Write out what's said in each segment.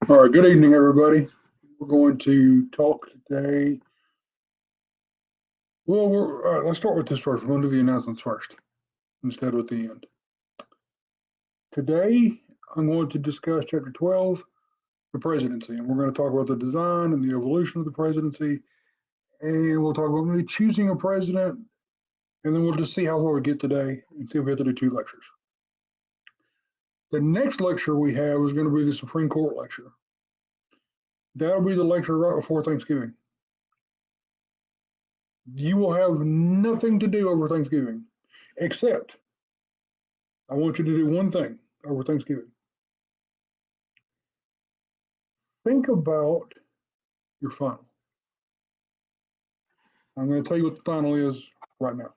All right, good evening, everybody. We're going to talk today. Well, let's start with this first. We're going to do the announcements first instead of at the end. Today, I'm going to discuss Chapter 12, the presidency, and we're going to talk about the design and the evolution of the presidency, and we'll talk about maybe choosing a president, and then we'll just see how far we get today and see if we have to do two lectures. The next lecture we have is going to be the Supreme Court lecture. That'll be the lecture right before Thanksgiving. You will have nothing to do over Thanksgiving, except I want you to do one thing over Thanksgiving. Think about your final. I'm going to tell you what the final is right now.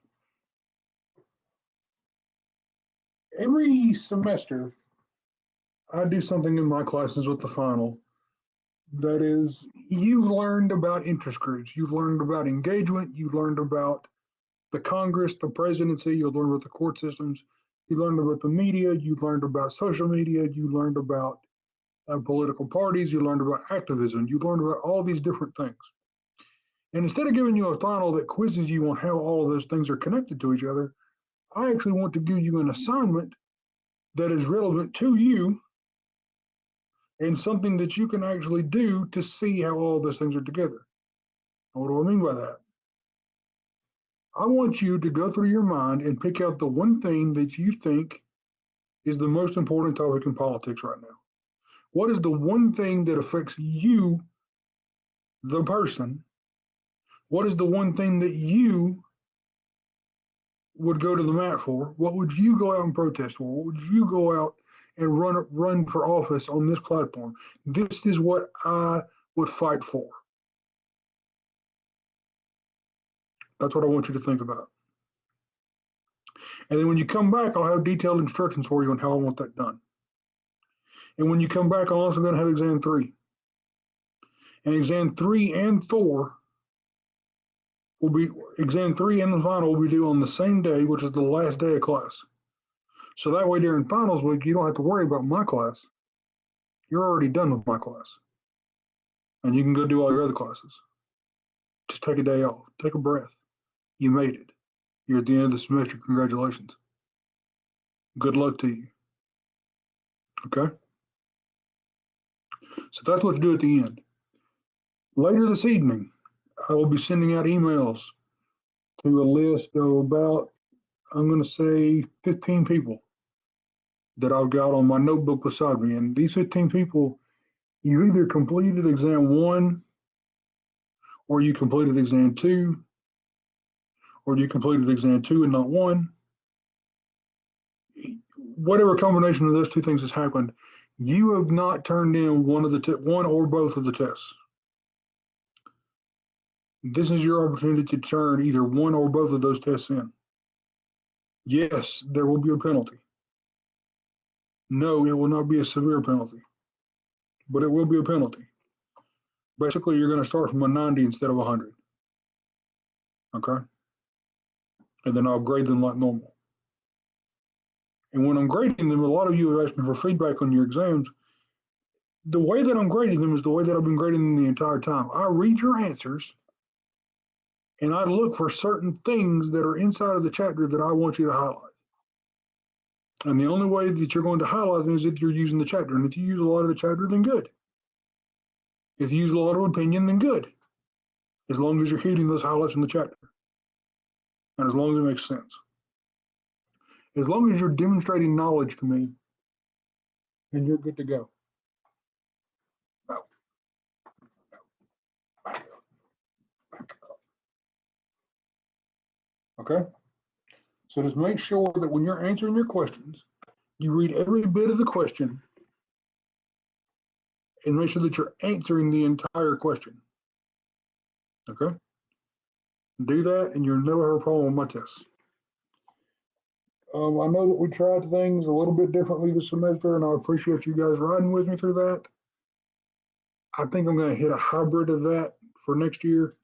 Every semester, I do something in my classes with the final. That is, you've learned about interest groups, you've learned about engagement, you've learned about the Congress, the presidency, you've learned about the court systems, you learned about the media, you learned about social media, you learned about political parties, you learned about activism, you learned about all these different things. And instead of giving you a final that quizzes you on how all of those things are connected to each other, I actually want to give you an assignment that is relevant to you and something that you can actually do to see how all those things are together. What do I mean by that? I want you to go through your mind and pick out the one thing that you think is the most important topic in politics right now. What is the one thing that affects you, the person? What is the one thing that you would go to the mat for? What would you go out and protest for? What would you go out and run for office on this platform? This is what I would fight for. That's what I want you to think about. And then when you come back, I'll have detailed instructions for you on how I want that done. And when you come back, I'm also going to have exam 3. And exam 3 and 4 will be, exam 3 and the final will be due on the same day, which is the last day of class. So that way during finals week, you don't have to worry about my class. You're already done with my class. And you can go do all your other classes. Just take a day off. Take a breath. You made it. You're at the end of the semester. Congratulations. Good luck to you. Okay? So that's what you do at the end. Later this evening, I will be sending out emails to a list of about, I'm going to say 15 people that I've got on my notebook beside me. And these 15 people, you either completed exam 1, or you completed exam 2, or you completed exam 2 and not 1. Whatever combination of those two things has happened, you have not turned in one or both of the tests. This is your opportunity to turn either one or both of those tests in. Yes, there will be a penalty. No, it will not be a severe penalty, but it will be a penalty. Basically, you're going to start from a 90 instead of 100. Okay? And then I'll grade them like normal. And when I'm grading them, a lot of you have asked me for feedback on your exams. The way that I'm grading them is the way that I've been grading them the entire time. I read your answers, and I look for certain things that are inside of the chapter that I want you to highlight. And the only way that you're going to highlight them is if you're using the chapter. And if you use a lot of the chapter, then good. If you use a lot of opinion, then good. As long as you're hitting those highlights from the chapter. And as long as it makes sense. As long as you're demonstrating knowledge to me, then you're good to go. Okay? So just make sure that when you're answering your questions, you read every bit of the question and make sure that you're answering the entire question. Okay? Do that and you'll never have a problem with my tests. I know that we tried things a little bit differently this semester, and I appreciate you guys riding with me through that. I think I'm going to hit a hybrid of that for next year,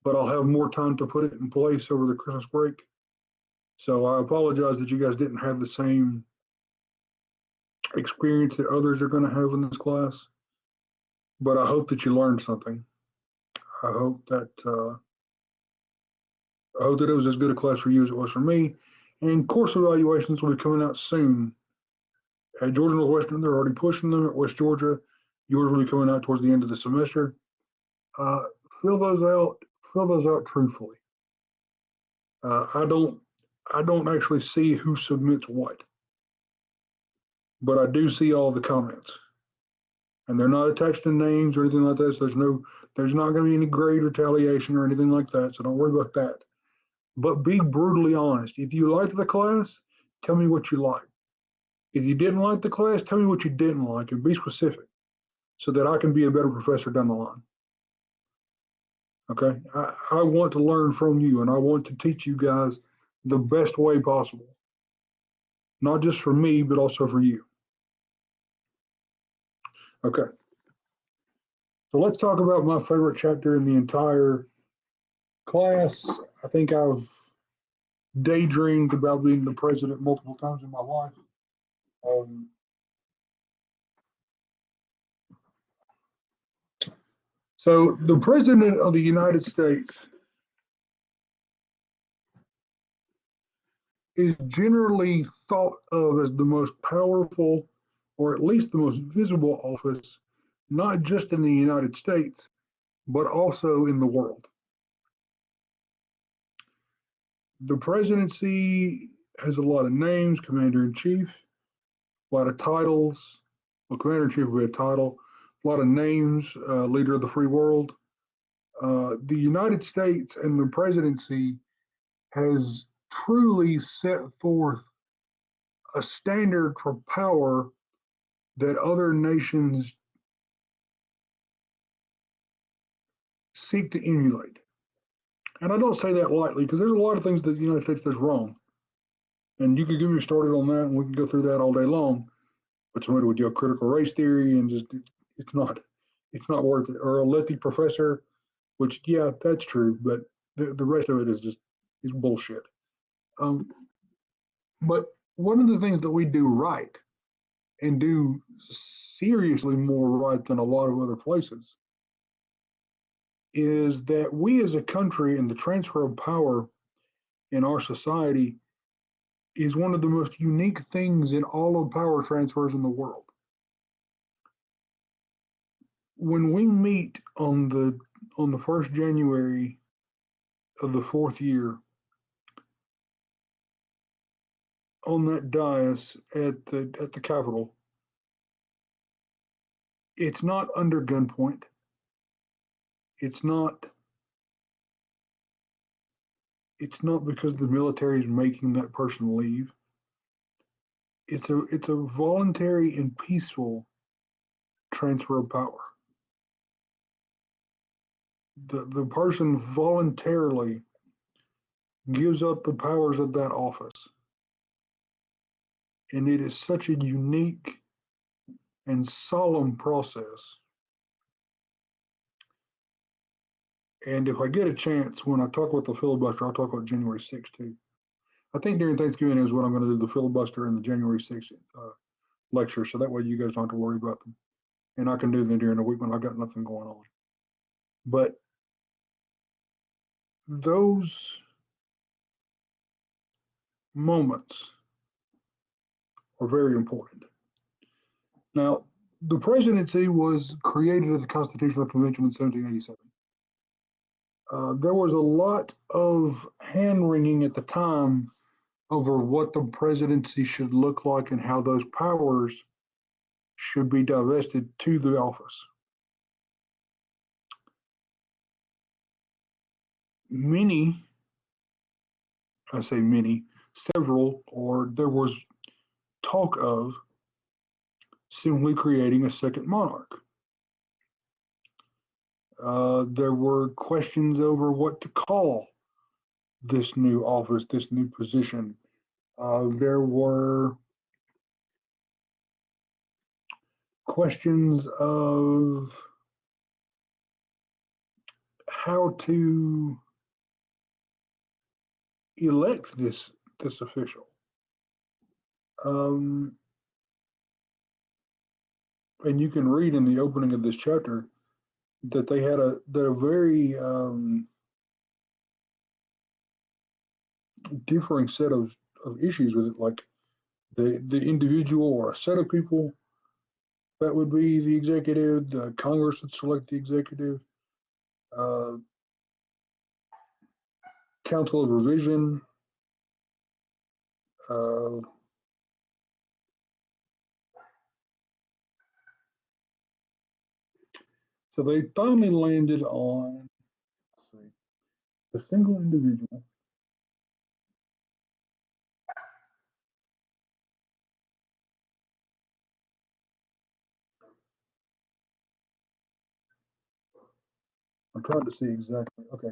but I'll have more time to put it in place over the Christmas break. So I apologize that you guys didn't have the same experience that others are going to have in this class. but I hope that you learned something. I hope that it was as good a class for you as it was for me. And course evaluations will be coming out soon. At Georgia Northwestern, they're already pushing them. At West Georgia, yours will be coming out towards the end of the semester. Uh, fill those out. Fill those out truthfully. I don't actually see who submits what, but I do see all the comments, and they're not attached to names or anything like that. So there's not going to be any grade retaliation or anything like that. So don't worry about that. But be brutally honest. If you liked the class, tell me what you liked. If you didn't like the class, tell me what you didn't like, and be specific so that I can be a better professor down the line. Okay? I want to learn from you, and I want to teach you guys the best way possible, not just for me, but also for you. Okay. So let's talk about my favorite chapter in the entire class. I think I've daydreamed about being the president multiple times in my life. Um, so the president of the United States is generally thought of as the most powerful, or at least the most visible office, not just in the United States, but also in the world. The presidency has a lot of names: commander in chief, a lot of titles. Well, commander in chief would be a title, a lot of names: leader of the free world. The United States and the presidency has truly set forth a standard for power that other nations seek to emulate. And I don't say that lightly because there's a lot of things that the United States does wrong. And you could get me started on that and we can go through that all day long. But somebody with your critical race theory and just it's not worth it. Or a Lethe professor, which yeah, that's true, but the rest of it is bullshit. Um, but one of the things that we do right and do seriously more right than a lot of other places is that we as a country and the transfer of power in our society is one of the most unique things in all of power transfers in the world. When we meet on the 1st January of the 4th year on that dais at the Capitol, it's not under gunpoint. It's not because the military is making that person leave. It's a voluntary and peaceful transfer of power. The person voluntarily gives up the powers of that office. And it is such a unique and solemn process. And if I get a chance, when I talk about the filibuster, I'll talk about January 6th too. I think during Thanksgiving is what I'm going to do, the filibuster and the January 6th lecture. So that way you guys don't have to worry about them. And I can do them during the week when I've got nothing going on. But those moments are very important. Now, the presidency was created at the Constitutional Convention in 1787. There was a lot of hand wringing at the time over what the presidency should look like and how those powers should be divested to the office. Many, I say many, several, or there was talk of simply creating a second monarch. There were questions over what to call this new office, this new position. There were questions of how to elect this official. Um, and you can read in the opening of this chapter that they had a very differing set of issues with it, like the individual or a set of people that would be the executive, the Congress would select the executive, uh, Council of Revision. Uh, so they finally landed on, let's see, a single individual. I'm trying to see exactly. Okay,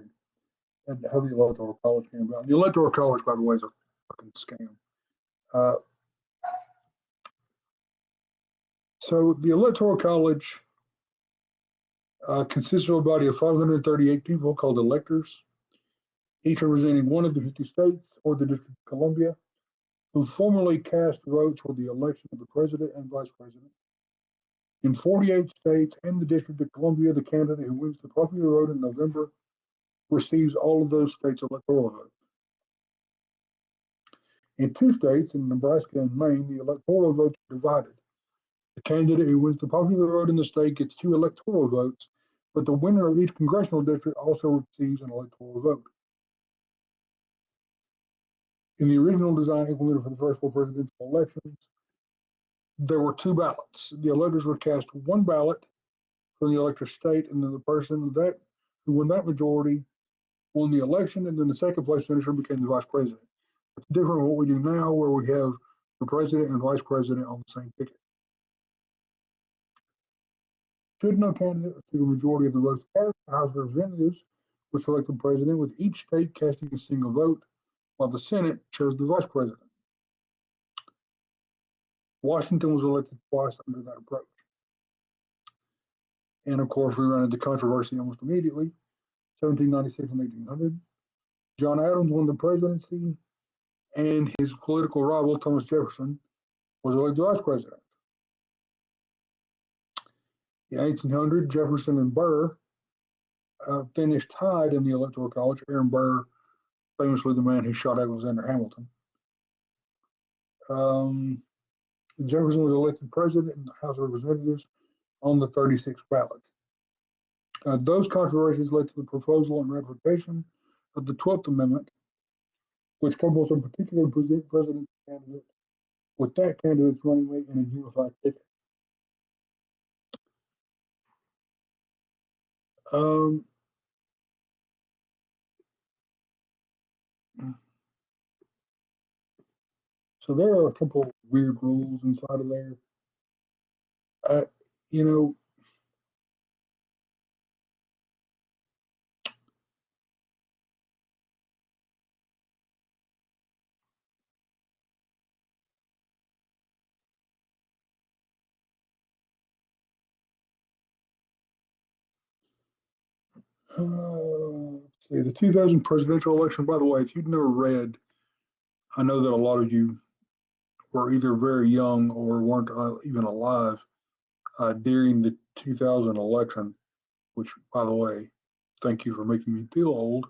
and how the electoral college came about. The electoral college, by the way, is a fucking scam. Uh, so the electoral college consists of a body of 538 people called electors, each representing one of the 50 states or the District of Columbia, who formally cast votes for the election of the president and vice president. In 48 states and the District of Columbia, the candidate who wins the popular vote in November receives all of those states' electoral votes. In 2 states, in Nebraska and Maine, the electoral votes are divided. The candidate who wins the popular vote in the state gets 2 electoral votes, but the winner of each congressional district also receives an electoral vote. In the original design implemented for the first 4 presidential elections, there were 2 ballots. The electors would cast 1 ballot from the elector's state, and then the person who won that majority won the election, and then the second place finisher became the vice president. It's different from what we do now, where we have the president and vice president on the same ticket. Should no candidate receive a majority of the votes cast, the House of Representatives would select the president, with each state casting a single vote, while the Senate chose the vice president. Washington was elected twice under that approach. And of course, we ran into controversy almost immediately. 1796 and 1800. John Adams won the presidency, and his political rival, Thomas Jefferson, was elected vice president. In 1800, Jefferson and Burr finished tied in the Electoral College. Aaron Burr, famously the man who shot Alexander Hamilton. Jefferson was elected president in the House of Representatives on the 36th ballot. Those controversies led to the proposal and ratification of the 12th Amendment, which couples a particular presidential candidate with that candidate's running mate in a unified ticket. Um, so there are a couple of weird rules inside of there. You know, let's see, the 2000 presidential election, by the way, if you've never read, I know that a lot of you were either very young or weren't even alive during the 2000 election, which, by the way, thank you for making me feel old.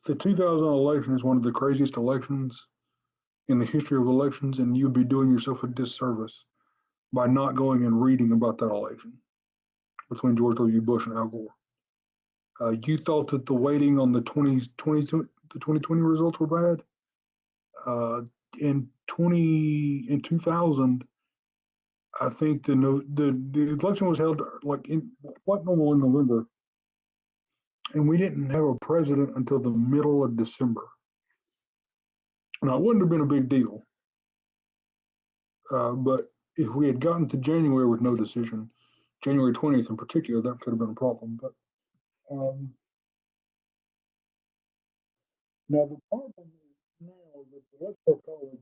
The 2000 election is one of the craziest elections in the history of elections, and you'd be doing yourself a disservice by not going and reading about that election between George W. Bush and Al Gore. You thought that the waiting on the 2020 results were bad. In 2000, I think the election was held like normal in November, and we didn't have a president until the middle of December. Now, it wouldn't have been a big deal, but if we had gotten to January with no decision, January 20th in particular, that could have been a problem. But now the problem now is that the Electoral College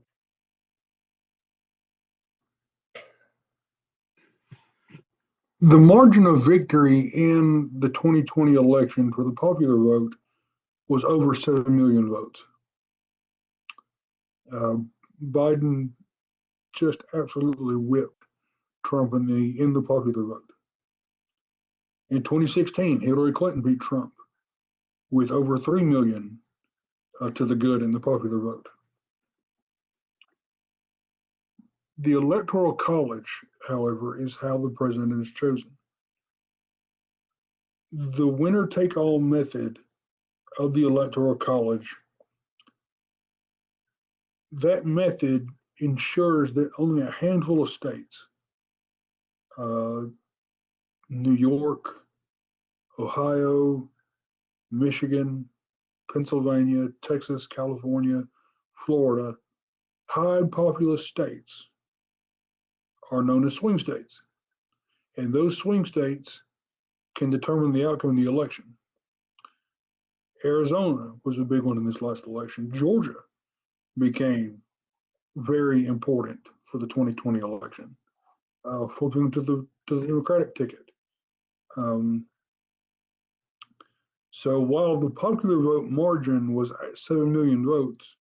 the margin of victory in the 2020 election for the popular vote was over 7 million votes. Biden just absolutely whipped Trump in the popular vote. In 2016, Hillary Clinton beat Trump with over 3 million to the good in the popular vote. The Electoral College, however, is how the president is chosen. The winner take all method of the Electoral College, that method ensures that only a handful of states, uh, New York, Ohio, Michigan, Pennsylvania, Texas, California, Florida, high populous states are known as swing states. And those swing states can determine the outcome of the election. Arizona was a big one in this last election. Georgia became very important for the 2020 election, flipping to the Democratic ticket. So while the popular vote margin was 7 million votes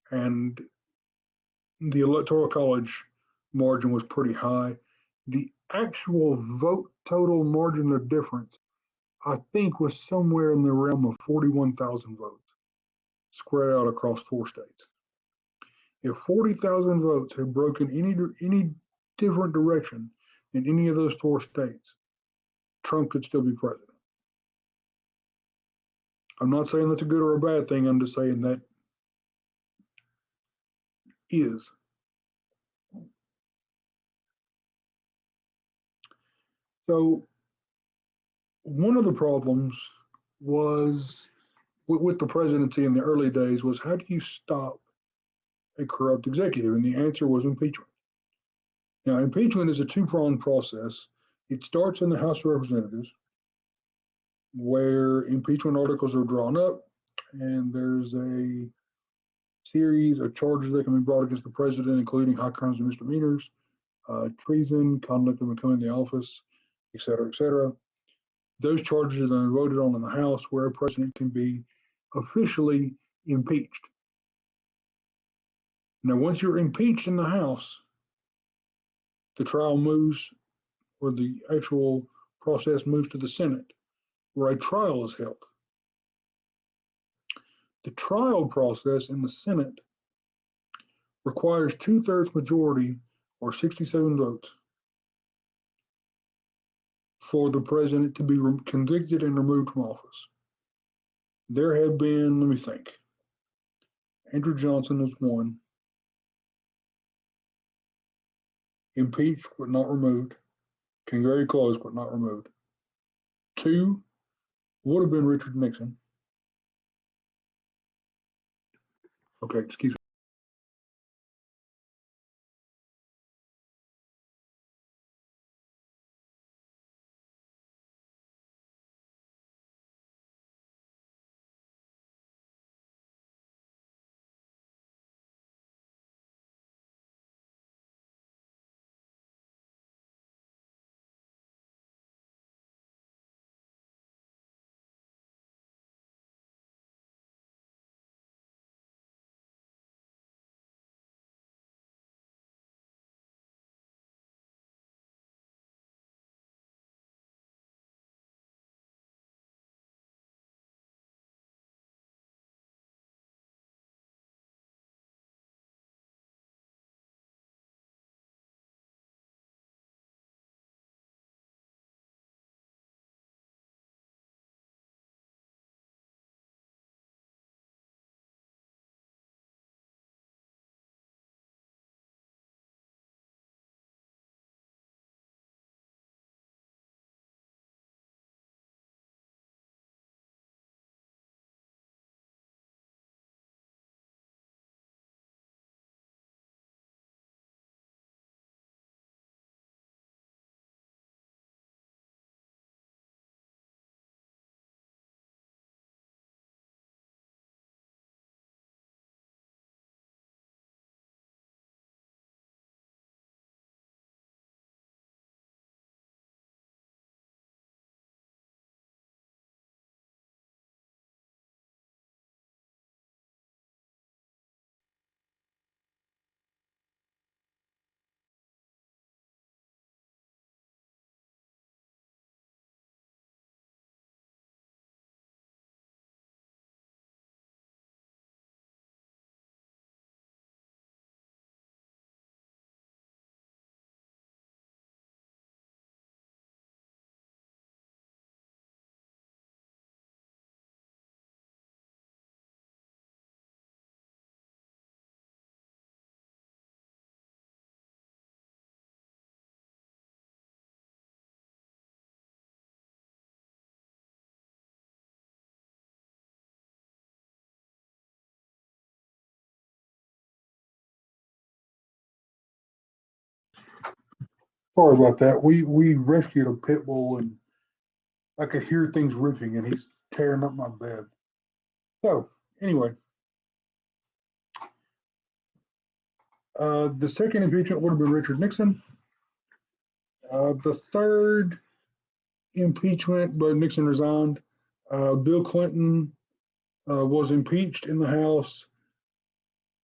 and the Electoral College margin was pretty high, the actual vote total margin of difference, I think, was somewhere in the realm of 41,000 votes spread out across 4 states. If 40,000 votes had broken any different direction in any of those 4 states, Trump could still be president. I'm not saying that's a good or a bad thing. I'm just saying that is. So one of the problems was with the presidency in the early days was, how do you stop a corrupt executive? And the answer was impeachment. Now, impeachment is a two-pronged process. It starts in the House of Representatives, where impeachment articles are drawn up, and there's a series of charges that can be brought against the president, including high crimes and misdemeanors, treason, conduct of becoming the office, et cetera, et cetera. Those charges are then voted on in the House, where a president can be officially impeached. Now, once you're impeached in the House, the trial moves, or the actual process moves to the Senate, where a trial is held. The trial process in the Senate requires 2/3 majority, or 67 votes, for the president to be convicted and removed from office. There have been, let me think, Andrew Johnson was one, impeached but not removed, came very close but not removed. 2 would have been Richard Nixon. Okay, excuse me. Sorry about that. We rescued a pit bull and I could hear things ripping and he's tearing up my bed. So anyway, the second impeachment would have been Richard Nixon. The third impeachment, but Nixon resigned. Bill Clinton was impeached in the House,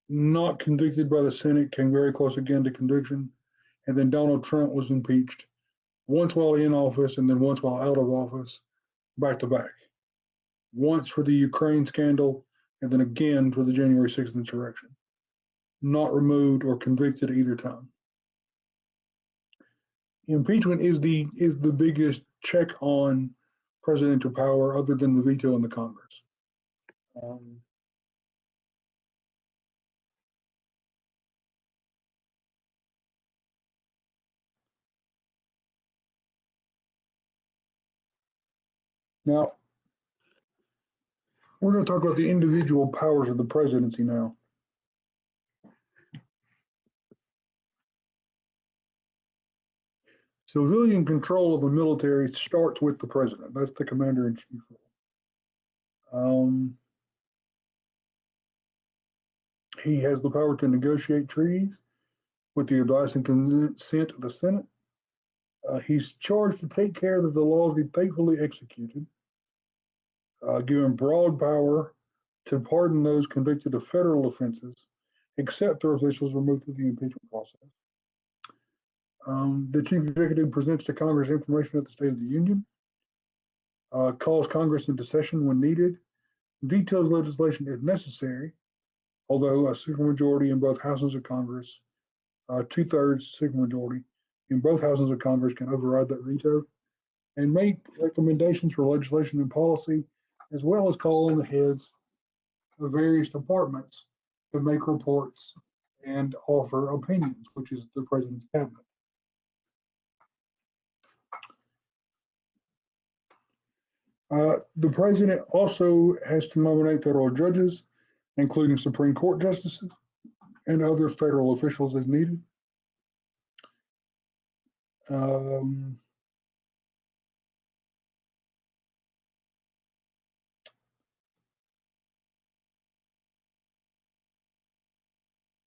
not convicted by the Senate, came very close again to conviction. And then Donald Trump was impeached once while in office and then once while out of office, back to back. Once for the Ukraine scandal and then again for the January 6th insurrection. Not removed or convicted either time. Impeachment is the biggest check on presidential power other than the veto in the Congress. Now, we're going to talk about the individual powers of the presidency now. Civilian control of the military starts with the president. That's the commander in chief. He has the power to negotiate treaties with the advice and consent of the Senate. He's charged to take care that the laws be faithfully executed, given broad power to pardon those convicted of federal offenses, except their officials removed through the impeachment process. The chief executive presents to Congress information at the State of the Union, calls Congress into session when needed, vetoes legislation if necessary, although a supermajority in both houses of Congress, 2/3 supermajority in both houses of Congress can override that veto, and make recommendations for legislation and policy, as well as call on the heads of various departments to make reports and offer opinions, which is the president's cabinet. The president also has to nominate federal judges, including Supreme Court justices and other federal officials as needed.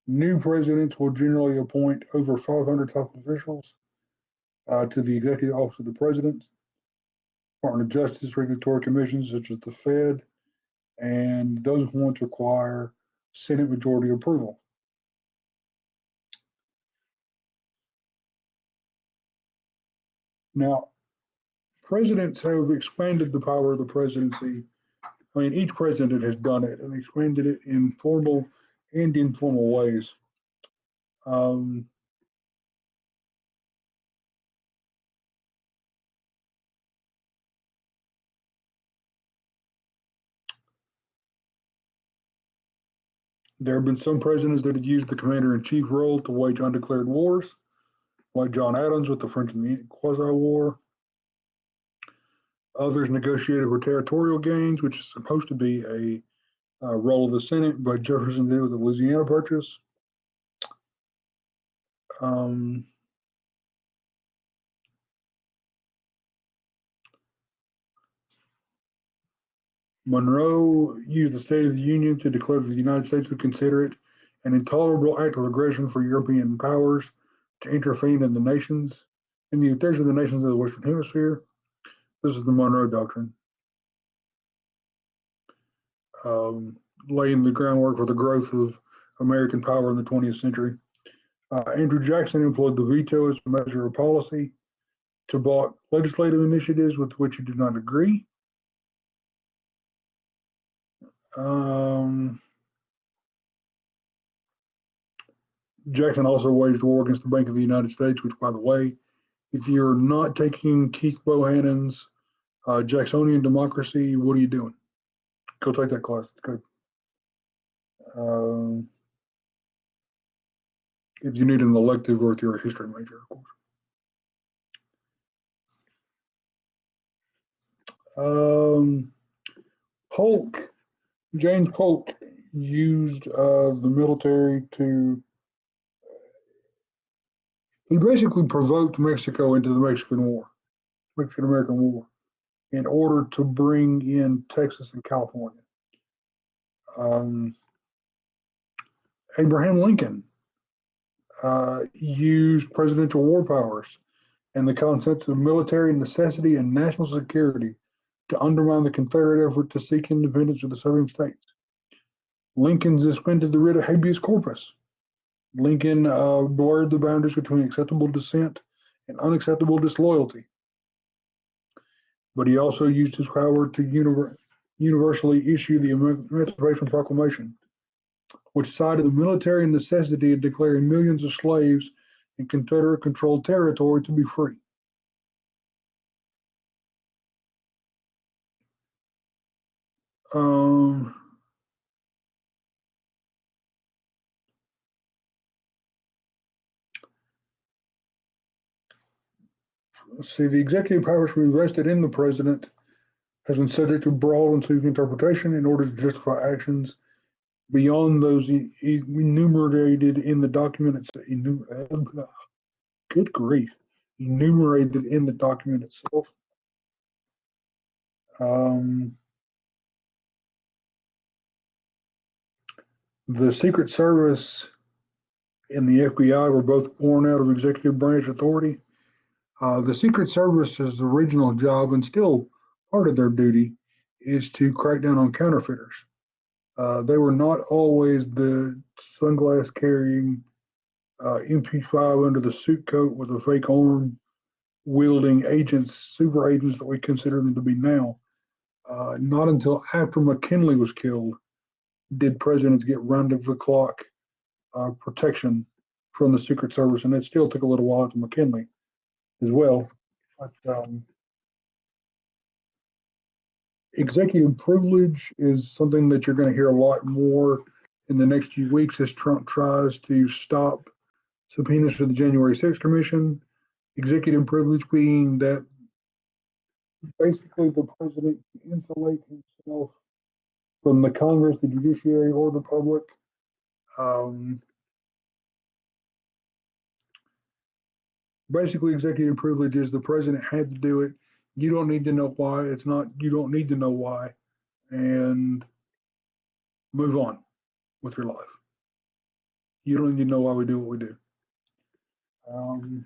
New presidents will generally appoint over 500 top officials to the executive office of the president, Department of Justice, regulatory commissions such as the Fed, and those ones require Senate majority approval. Now, presidents have expanded the power of the presidency. I mean, each president has done it and expanded it in formal and informal ways. There have been some presidents that have used the commander-in-chief role to wage undeclared wars, like John Adams with the French Quasi-War. Others negotiated for territorial gains, which is supposed to be a role of the Senate, but Jefferson did with the Louisiana Purchase. Monroe used the State of the Union to declare that the United States would consider it an intolerable act of aggression for European powers to intervene in the nations, in the affairs of the nations of the Western Hemisphere. This is the Monroe Doctrine, laying the groundwork for the growth of American power in the 20th century. Andrew Jackson employed the veto as a measure of policy to block legislative initiatives with which he did not agree. Jackson also waged war against the Bank of the United States, which, by the way, if you're not taking Keith Bohannon's Jacksonian Democracy, what are you doing? Go take that class. It's good. If you need an elective or if you're a history major, of course. Polk, James Polk used the military to, he basically provoked Mexico into the Mexican-American War, in order to bring in Texas and California. Um, Abraham Lincoln used presidential war powers and the concepts of military necessity and national security to undermine the Confederate effort to seek independence of the southern states. Lincoln suspended the writ of habeas corpus. Lincoln blurred the boundaries between acceptable dissent and unacceptable disloyalty. But he also used his power to universally issue the Emancipation Proclamation, which cited the military necessity of declaring millions of slaves in Confederate-controlled territory to be free. Um, let's see, the executive powers to be vested in the president has been subject to broad and sweeping interpretation in order to justify actions beyond those enumerated in the document itself. Good grief, enumerated in the document itself. Um, the Secret Service and the FBI were both born out of executive branch authority. The Secret Service's original job, and still part of their duty, is to crack down on counterfeiters. They were not always the sunglass carrying MP5 under the suit coat with a fake arm wielding agents, super agents that we consider them to be now. Not until after McKinley was killed did presidents get round of the clock protection from the Secret Service, and it still took a little while after McKinley as well. But executive privilege is something that you're going to hear a lot more in the next few weeks as Trump tries to stop subpoenas for the January 6th Commission. Executive privilege being that basically the president can insulate himself from the Congress, the judiciary, or the public. Um, Basically, executive privilege is the president had to do it. You don't need to know why. It's not, you don't need to know why. And move on with your life. You don't need to know why we do what we do. Um,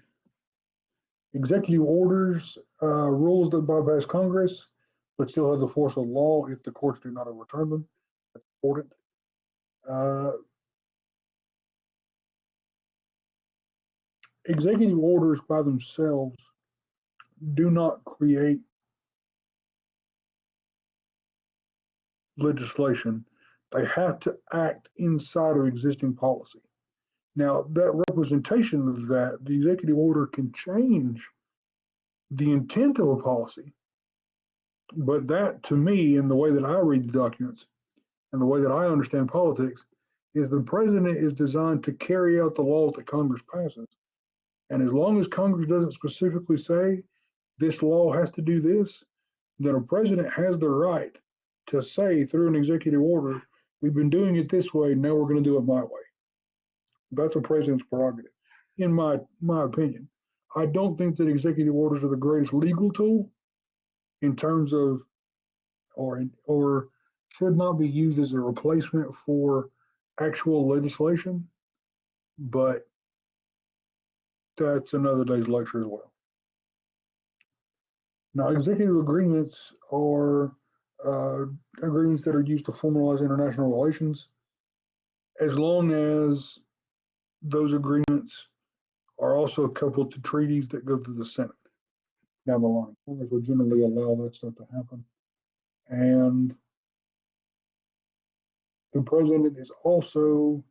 Executive orders, rules that bypass Congress, but still have the force of law if the courts do not overturn them. That's important. Uh, Executive orders by themselves do not create legislation. They have to act inside of existing policy. Now, that representation of that, the executive order can change the intent of a policy, but that to me, in the way that I read the documents and the way that I understand politics, is the president is designed to carry out the laws that Congress passes. And as long as Congress doesn't specifically say this law has to do this, then a president has the right to say through an executive order, we've been doing it this way, now we're going to do it my way. That's a president's prerogative, in my opinion. I don't think that executive orders are the greatest legal tool in terms of, or should not be used as a replacement for actual legislation, but that's another day's lecture as well. Now, executive agreements are agreements that are used to formalize international relations, as long as those agreements are also coupled to treaties that go through the Senate down the line. Congress will generally allow that stuff to happen. And the president is also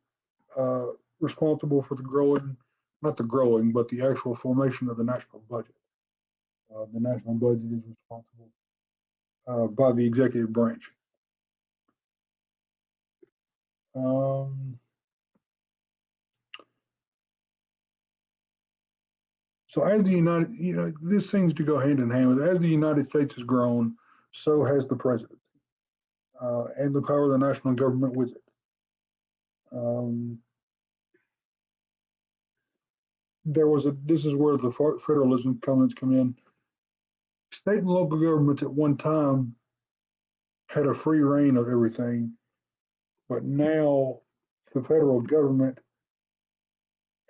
responsible for not the growing, but the actual formation of the national budget. The national budget is responsible by the executive branch. So as the this seems to go hand in hand with as the United States has grown, so has the president and the power of the national government with it. this is where the federalism comments come in. State and local governments at one time had a free reign of everything, but now the federal government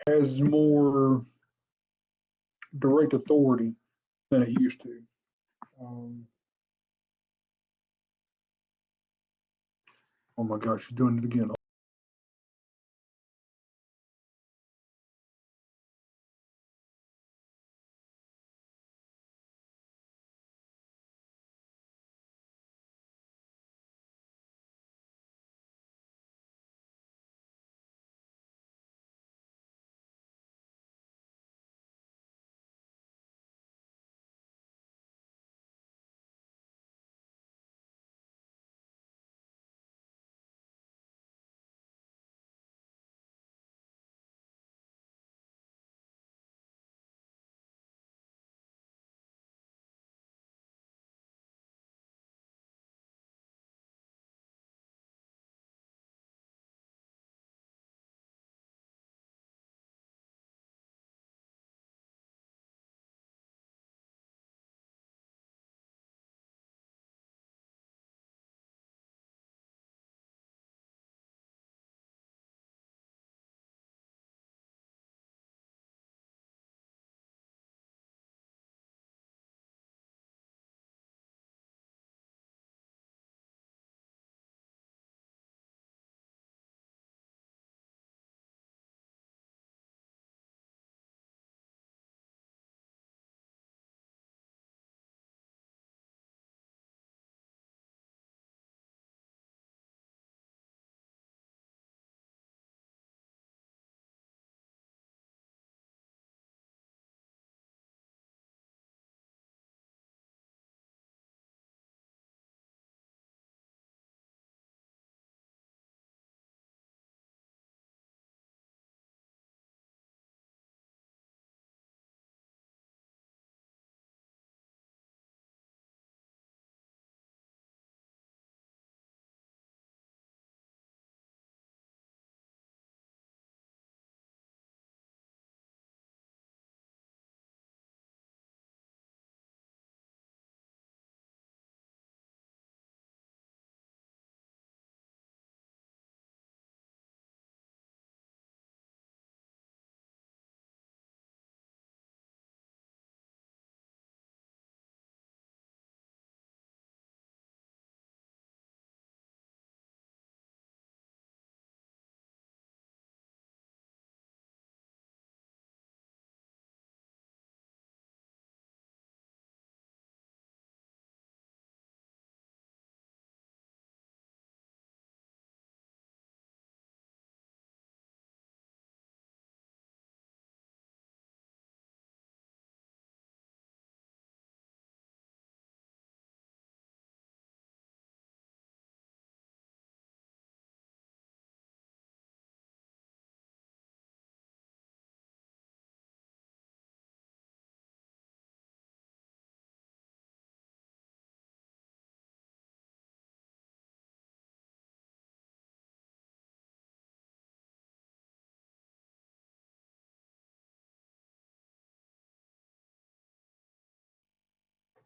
has more direct authority than it used to. Um, oh my gosh, she's doing it again.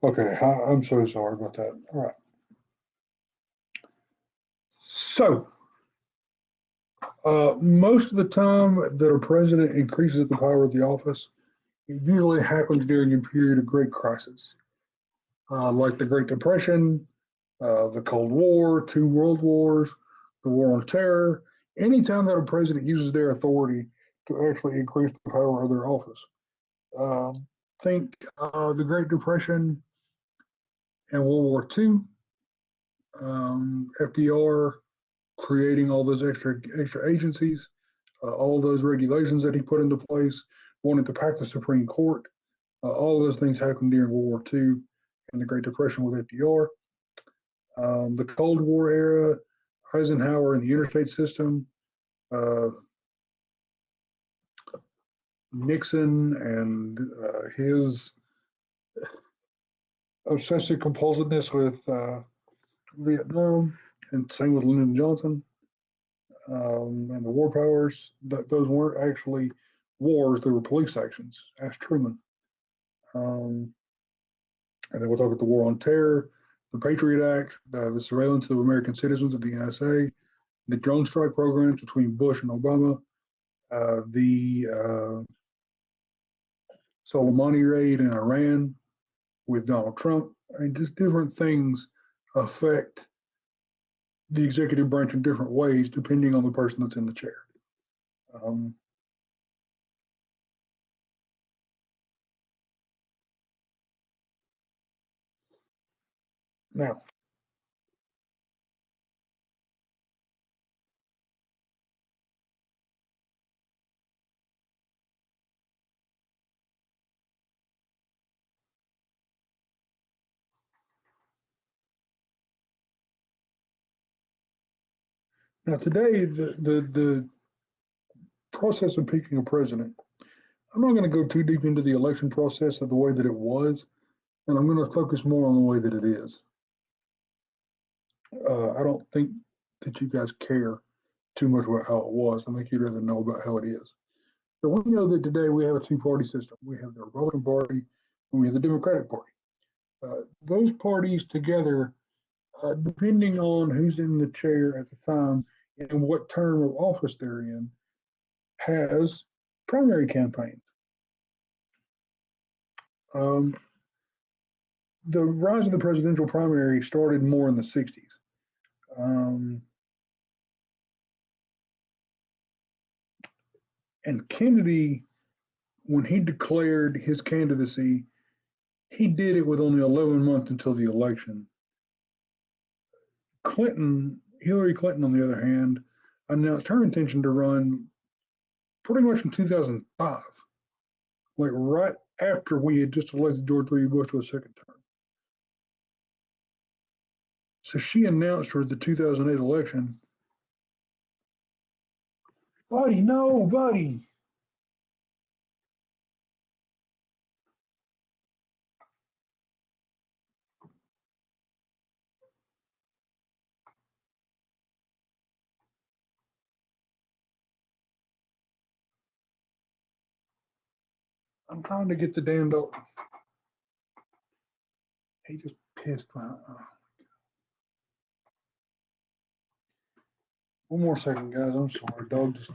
Okay, I'm so sorry about that. All right. So, most of the time that a president increases the power of the office, it usually happens during a period of great crisis, like the Great Depression, the Cold War, two World Wars, the War on Terror. Anytime that a president uses their authority to actually increase the power of their office. Um, think the Great Depression and World War II, FDR creating all those extra agencies, all those regulations that he put into place, wanted to pack the Supreme Court. All those things happened during World War II and the Great Depression with FDR. The Cold War era, Eisenhower and the interstate system, uh, Nixon and his obsessive compulsiveness with Vietnam, and same with Lyndon Johnson and the war powers. Those weren't actually wars, there were police actions. Ask Truman. Um, and then we'll talk about the War on Terror, the Patriot Act, the surveillance of American citizens of the NSA, the drone strike programs between Bush and Obama, the Soleimani raid in Iran with Donald Trump. I mean, just different things affect the executive branch in different ways depending on the person that's in the chair. Um, now, now today, the process of picking a president, I'm not going to go too deep into the election process of the way that it was, and I'm going to focus more on the way that it is. I don't think that you guys care too much about how it was. I think you'd rather know about how it is. So we know that today we have a two-party system. We have the Republican Party and we have the Democratic Party. Those parties together, depending on who's in the chair at the time and what term of office they're in, has primary campaigns. Um, the rise of the presidential primary started more in the 60s. Um, and Kennedy, when he declared his candidacy, he did it with only 11 months until the election. Hillary Clinton, on the other hand, announced her intention to run pretty much in 2005, like right after we had just elected George W. Bush to a second term. So she announced for the 2008 election, buddy, no, buddy. I'm trying to get the damn dog. He just pissed my. One more second, guys. I'm sorry. Dog just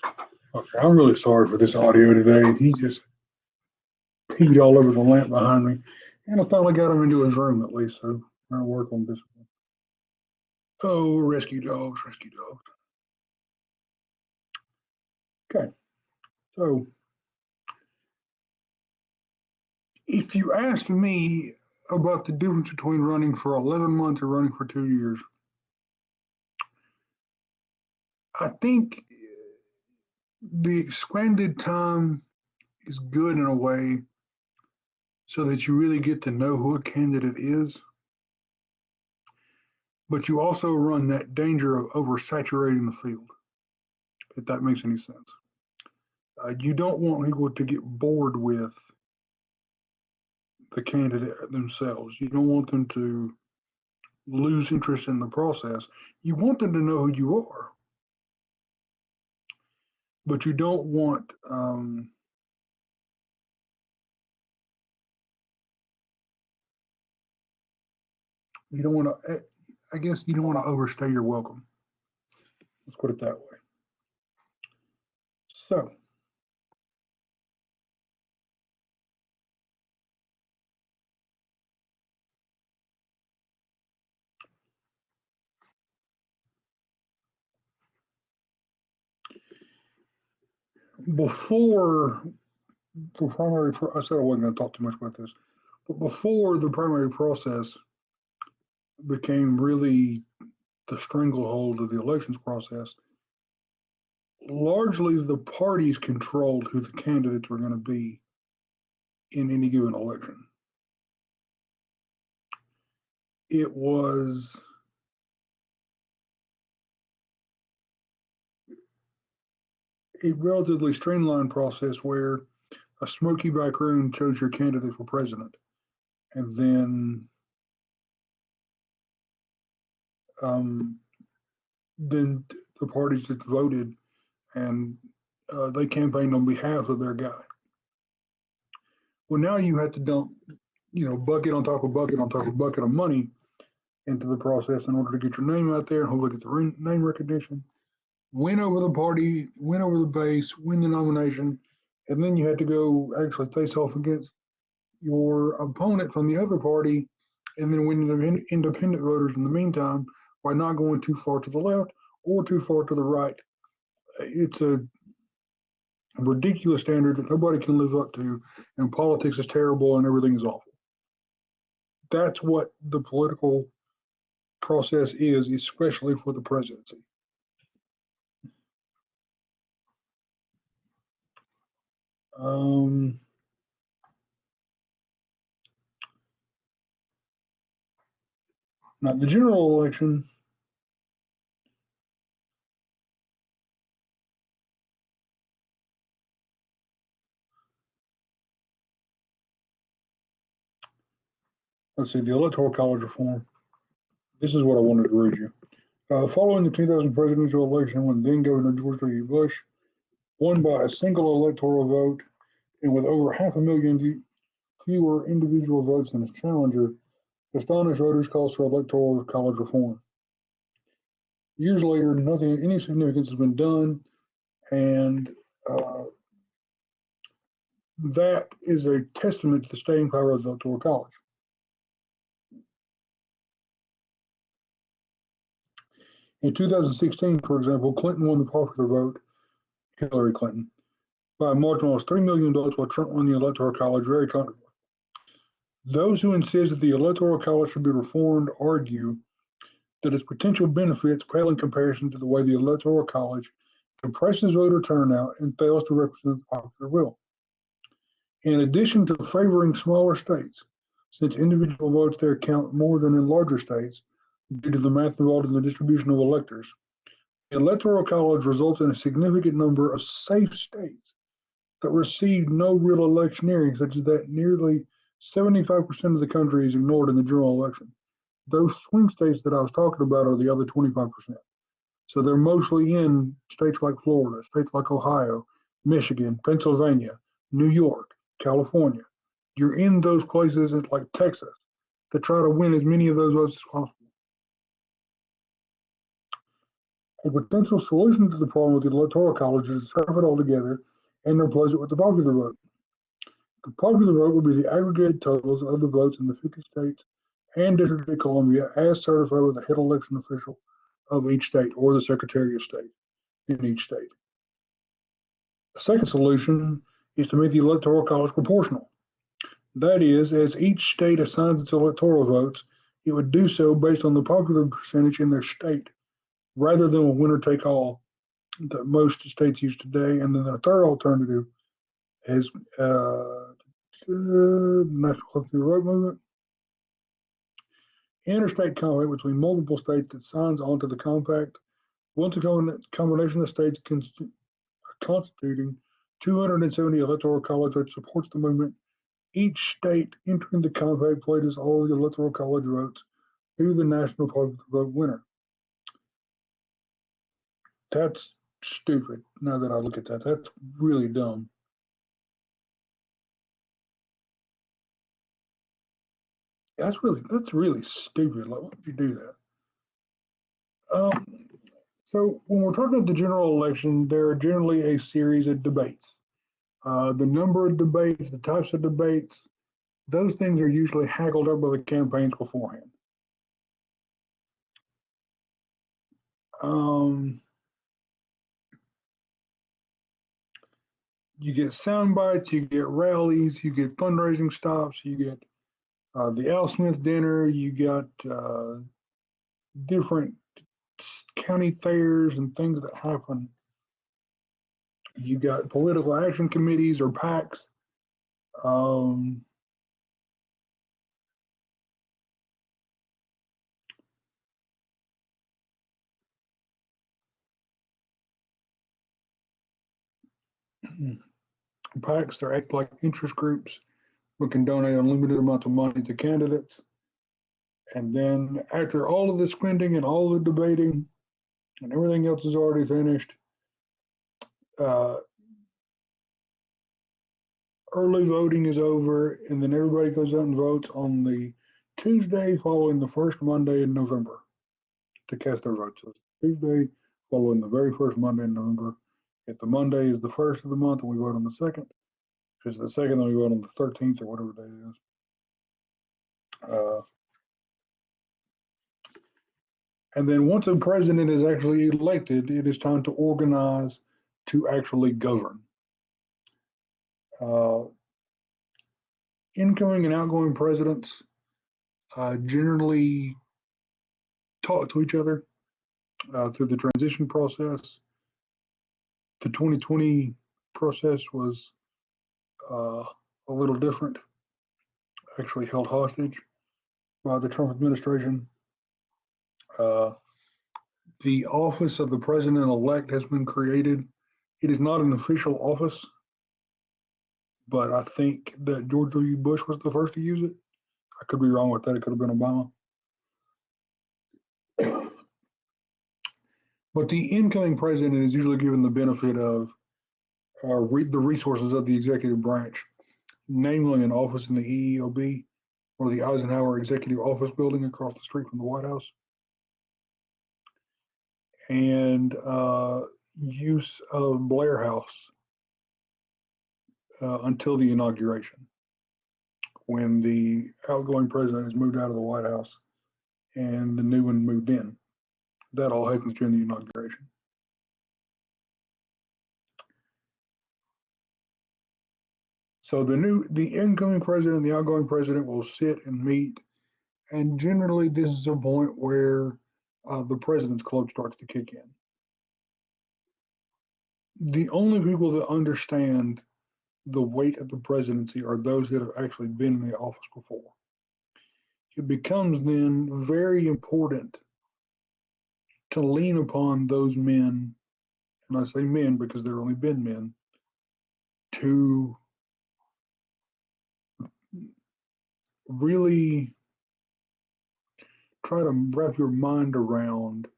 Okay, I'm really sorry for this audio today. He just peed all over the lamp behind me. And I finally got him into his room at least, so I'll work on this one. Oh, rescue dogs, rescue dogs. Okay, so if you asked me about the difference between running for 11 months or running for 2 years, I think the expanded time is good in a way so that you really get to know who a candidate is, but you also run that danger of oversaturating the field, if that makes any sense. You don't want people to get bored with the candidate themselves. You don't want them to lose interest in the process. You want them to know who you are, but you don't want you don't want to. I guess you don't want to overstay your welcome. Let's put it that way. So before the primary, I said I wasn't going to talk too much about this, but before the primary process became really the stranglehold of the elections process, largely the parties controlled who the candidates were going to be in any given election. It was a relatively streamlined process where a smoky back room chose your candidate for president, and um, then the parties just voted and they campaigned on behalf of their guy. Well, now you have to dump, bucket on top of bucket on top of bucket of money into the process in order to get your name out there and hopefully get the name recognition, win over the party, win over the base, win the nomination, and then you had to go actually face off against your opponent from the other party and then win the independent voters in the meantime by not going too far to the left or too far to the right. It's a ridiculous standard that nobody can live up to, and politics is terrible and everything is awful. That's what the political process is, especially for the presidency. Um, Now, the general election, let's see, the Electoral College reform. This is what I wanted to read you. Following the 2000 presidential election, when then Governor George W. Bush won by a single electoral vote and with over 500,000 fewer individual votes than his challenger, astonished voters calls for Electoral College reform. Years later, nothing of any significance has been done, and that is a testament to the staying power of the Electoral College. In 2016, for example, Clinton won the popular vote, Hillary Clinton, by a margin of almost 3 million votes, while Trump won the Electoral College very comfortably. Those who insist that the Electoral College should be reformed argue that its potential benefits pale in comparison to the way the Electoral College compresses voter turnout and fails to represent the popular will. In addition to favoring smaller states, since individual votes there count more than in larger states due to the math involved in the distribution of electors, the Electoral College results in a significant number of safe states that receive no real electioneering, such as that nearly 75% of the country is ignored in the general election. Those swing states that I was talking about are the other 25%. So they're mostly in states like Florida, states like Ohio, Michigan, Pennsylvania, New York, California. You're in those places like Texas to try to win as many of those votes as possible. A potential solution to the problem with the Electoral College is to scrap it all together and replace it with the popular vote. The popular vote will be the aggregated totals of the votes in the 50 states and District of Columbia as certified by the head election official of each state or the Secretary of State in each state. The second solution is to make the Electoral College proportional. That is, as each state assigns its electoral votes, it would do so based on the popular percentage in their state, rather than a winner-take-all that most states use today. And then the third alternative is National Collective Vote Movement. Interstate compact between multiple states that signs onto the compact. Once a combination of states constituting 270 electoral college that supports the movement, each state entering the compact pledges all the electoral college votes to the national popular vote winner. That's stupid. Now that I look at that, that's really dumb. That's really stupid. Like, why would you do that? So when we're talking about the general election, there are generally a series of debates. The number of debates, the types of debates, those things are usually haggled up by the campaigns beforehand. You get sound bites, you get rallies, you get fundraising stops, you get the Al Smith dinner, you got different county fairs and things that happen. You got political action committees or PACs. PACs, they act like interest groups. We can donate unlimited amounts of money to candidates. And then after all of the squinting and all the debating and everything else is already finished, early voting is over, and then everybody goes out and votes on the Tuesday following the first Monday in November to cast their votes. So Tuesday following the very first Monday in November. If the Monday is the first of the month, we vote on the second. If it's the second, then we vote on the 13th or whatever day it is. And then once a president is actually elected, it is time to organize to actually govern. Incoming and outgoing presidents generally talk to each other through the transition process. The 2020 process was a little different, actually held hostage by the Trump administration. The office of the president-elect has been created. It is not an official office, but I think that George W. Bush was the first to use it. I could be wrong with that. It could have been Obama. But the incoming president is usually given the benefit of the resources of the executive branch, namely an office in the EEOB or the Eisenhower Executive Office Building across the street from the White House, and use of Blair House until the inauguration, when the outgoing president is moved out of the White House and the new one moved in. That all happens during the inauguration. So the incoming president and the outgoing president will sit and meet, and generally this is a point where the president's club starts to kick in. The only people that understand the weight of the presidency are those that have actually been in the office before. It becomes then very important to lean upon those men, and I say men because there have only been men, to really try to wrap your mind around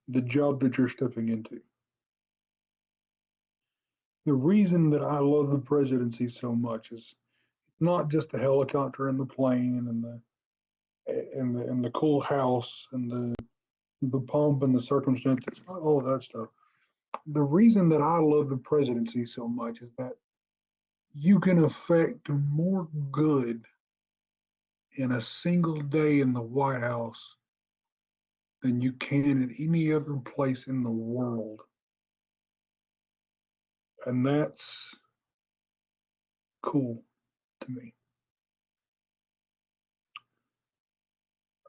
the job that you're stepping into. The reason that I love the presidency so much is not just the helicopter and the plane and the cool house and the the pomp and the circumstances, all of that stuff. The reason that I love the presidency so much is that you can affect more good in a single day in the White House than you can at any other place in the world. And that's cool to me.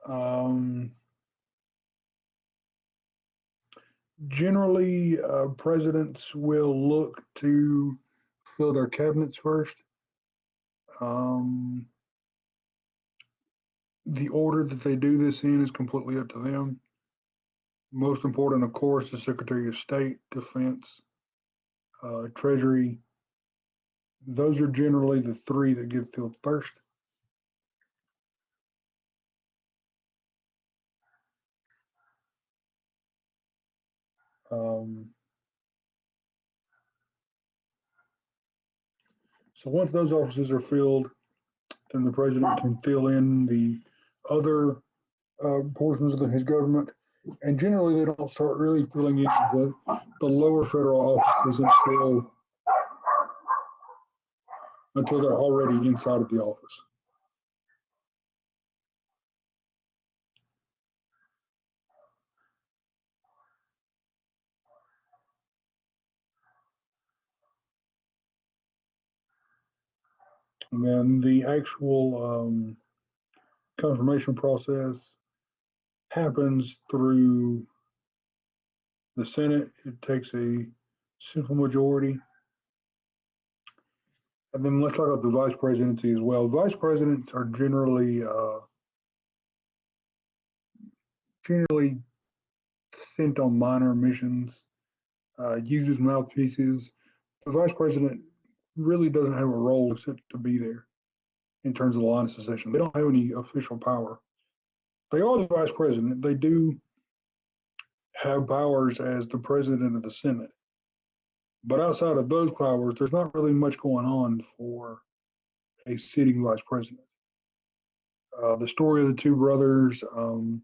Um, Generally, presidents will look to fill their cabinets first. Um, the order that they do this in is completely up to them. Most important, of course, is Secretary of State, Defense, Treasury. Those are generally the three that get filled first. Um, so once those offices are filled, then the president can fill in the other portions of his government. And generally, they don't start really filling in the lower federal offices until they're already inside of the office. And then the actual confirmation process happens through the Senate. It takes a simple majority. And then let's talk about the vice presidency as well. Vice presidents are generally sent on minor missions, used as mouthpieces. The vice president really doesn't have a role except to be there in terms of the line of succession. They don't have any official power. They are the vice president. They do have powers as the president of the Senate. But outside of those powers, there's not really much going on for a sitting vice president. The story of the two brothers, one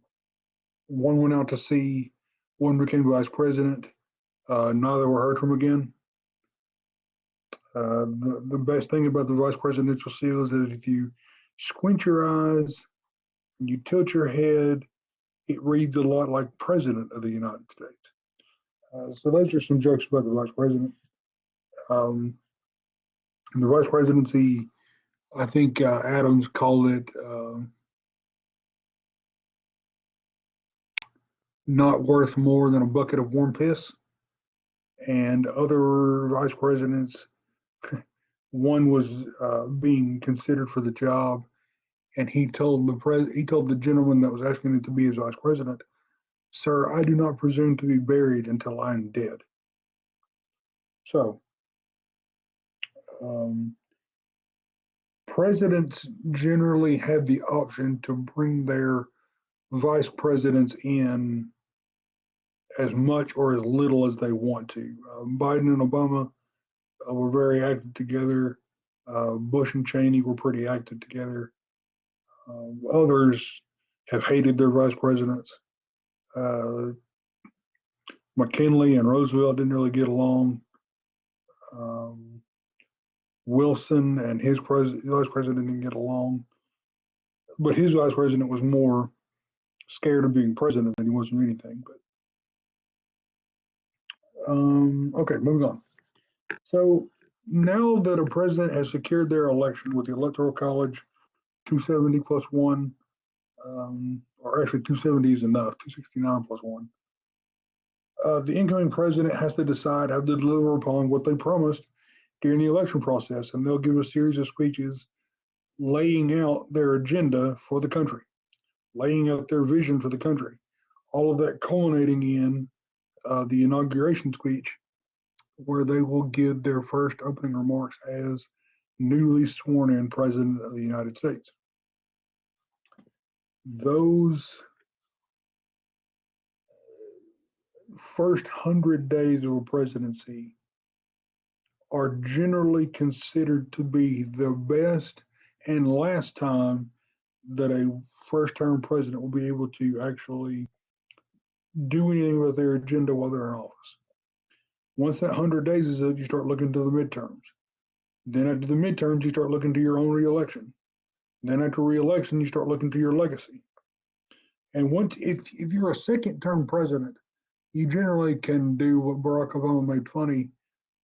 went out to sea, one became vice president. Neither were heard from again. The best thing about the vice presidential seal is that if you squint your eyes and you tilt your head, it reads a lot like President of the United States. So those are some jokes about the vice president. Um, the vice presidency, I think Adams called it not worth more than a bucket of warm piss. And other vice presidents, one was being considered for the job, and he told the gentleman that was asking him to be his vice president, "Sir, I do not presume to be buried until I am dead." So, um, presidents generally have the option to bring their vice presidents in as much or as little as they want to. Biden and Obama were very active together. Bush and Cheney were pretty active together. Others have hated their vice presidents. Uh, McKinley and Roosevelt didn't really get along. Um, Wilson and his vice president didn't get along, but his vice president was more scared of being president than he was of anything. But okay, moving on. So now that a president has secured their election with the Electoral College 270 plus one, or actually 270 is enough, 269 plus one. The incoming president has to decide how to deliver upon what they promised during the election process, and they'll give a series of speeches laying out their agenda for the country, laying out their vision for the country. All of that culminating in the inauguration speech, where they will give their first opening remarks as newly sworn in president of the United States. Those first 100 days of a presidency are generally considered to be the best and last time that a first term president will be able to actually do anything with their agenda while they're in office. Once that 100 days is up, you start looking to the midterms. Then after the midterms, you start looking to your own reelection. Then after reelection, you start looking to your legacy. And once, if you're a second term president, you generally can do what Barack Obama made funny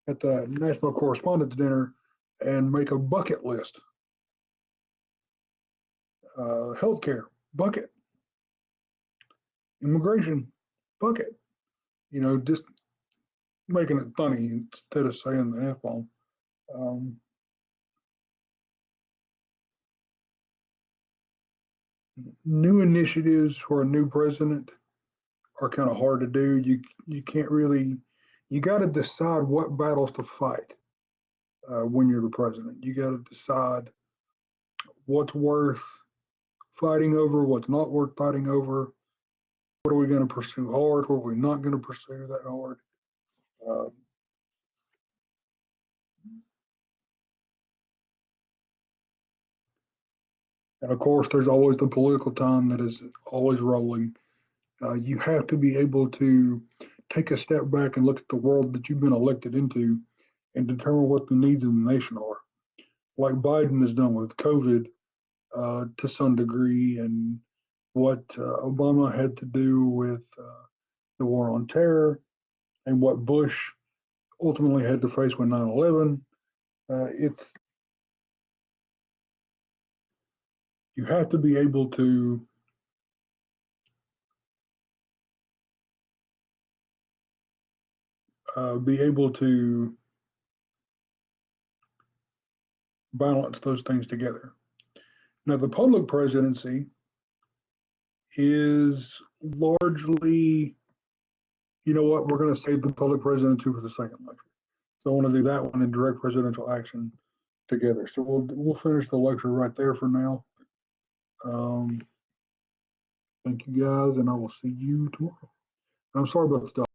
at the National Correspondents' Dinner and make a bucket list. Healthcare, bucket. Immigration, bucket. You know, just making it funny instead of saying the F bomb. New initiatives for a new president are kind of hard to do. You can't really, you got to decide what battles to fight when you're the president. You got to decide what's worth fighting over, what's not worth fighting over. What are we going to pursue hard? What are we not going to pursue that hard? Uh, and of course, there's always the political time that is always rolling. You have to be able to take a step back and look at the world that you've been elected into and determine what the needs of the nation are. Like Biden has done with COVID to some degree, and what Obama had to do with the war on terror, and what Bush ultimately had to face with 9/11. It's you have to be able to balance those things together. Now, the public presidency is largely, you know what, we're going to save the public presidency for the second lecture. So I want to do that one in direct presidential action together. So we'll finish the lecture right there for now. Thank you guys, and I will see you tomorrow. I'm sorry about the